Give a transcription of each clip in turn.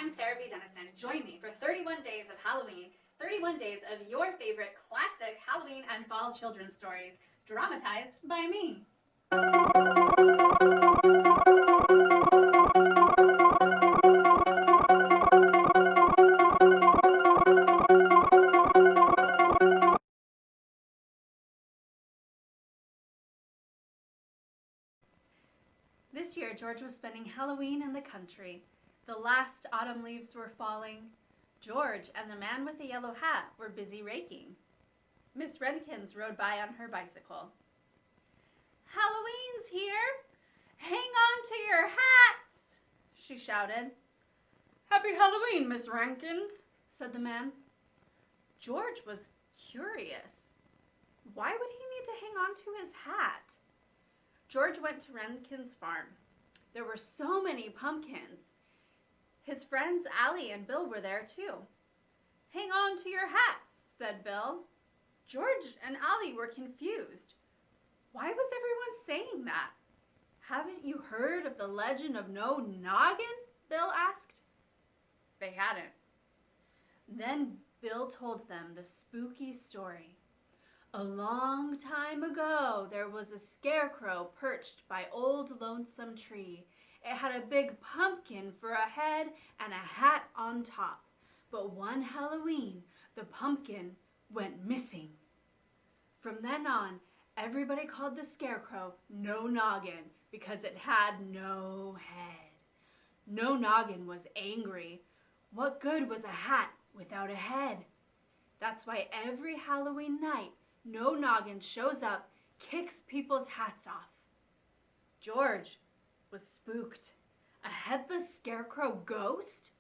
I'm Sarah B. Dennison. Join me for 31 days of Halloween, 31 days of your favorite classic Halloween and fall children's stories, dramatized by me. This year, George was spending Halloween in the country. The last autumn leaves were falling. George and the man with the yellow hat were busy raking. Miss Redkins rode by on her bicycle. "Halloween's here! Hang on to your hats!" she shouted. "Happy Halloween, Miss Rankins," said the man. George was curious. Why would he need to hang on to his hat? George went to Rankin's farm. There were so many pumpkins. His friends Allie and Bill were there too. "Hang on to your hats," said Bill. George and Allie were confused. Why was everyone saying that? "Haven't you heard of the legend of No Noggin?" Bill asked. They hadn't. Then Bill told them the spooky story. A long time ago, there was a scarecrow perched by Old Lonesome Tree. It had a big pumpkin for a head and a hat on top. But one Halloween, the pumpkin went missing. From then on, everybody called the scarecrow No Noggin because it had no head. No Noggin was angry. What good was a hat without a head? That's why every Halloween night, No Noggin shows up, kicks people's hats off. George was spooked. A headless scarecrow ghost?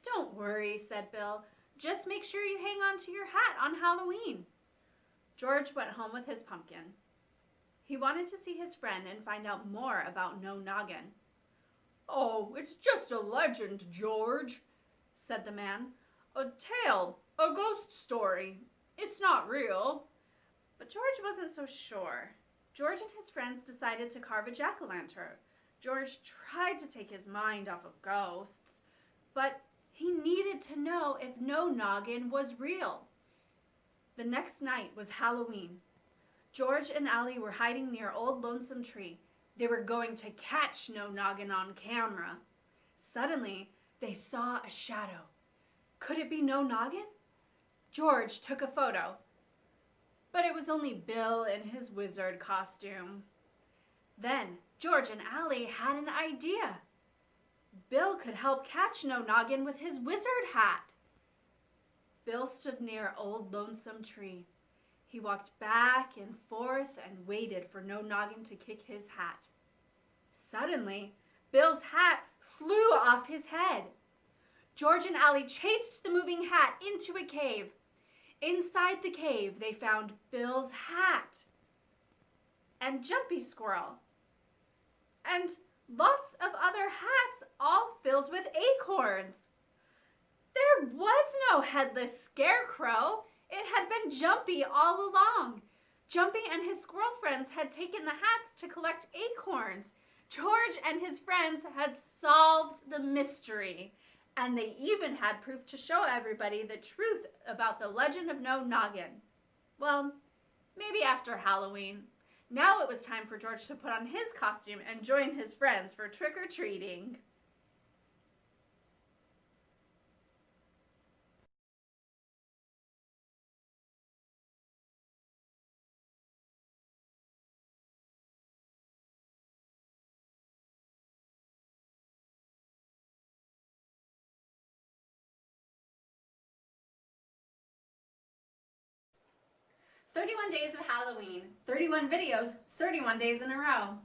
"Don't worry," said Bill. "Just make sure you hang on to your hat on Halloween." George went home with his pumpkin. He wanted to see his friend and find out more about No Noggin. "Oh, it's just a legend, George," said the man. "A tale, a ghost story. It's not real." But George wasn't so sure. George and his friends decided to carve a jack-o'-lantern. George tried to take his mind off of ghosts, but he needed to know if No Noggin was real. The next night was Halloween. George and Allie were hiding near Old Lonesome Tree. They were going to catch No Noggin on camera. Suddenly, they saw a shadow. Could it be No Noggin? George took a photo. But it was only Bill in his wizard costume. Then George and Allie had an idea. Bill could help catch No Noggin with his wizard hat. Bill stood near Old Lonesome Tree. He walked back and forth and waited for No Noggin to kick his hat. Suddenly, Bill's hat flew off his head. George and Allie chased the moving hat into a cave. Inside the cave, they found Bill's hat and Jumpy Squirrel and lots of other hats, all filled with acorns. There was no headless scarecrow. It had been Jumpy all along. Jumpy and his squirrel friends had taken the hats to collect acorns. George and his friends had solved the mystery. And they even had proof to show everybody the truth about the legend of No Noggin. Well, maybe after Halloween. Now it was time for George to put on his costume and join his friends for trick-or-treating. "31 days of Halloween, 31 videos, 31 days in a row."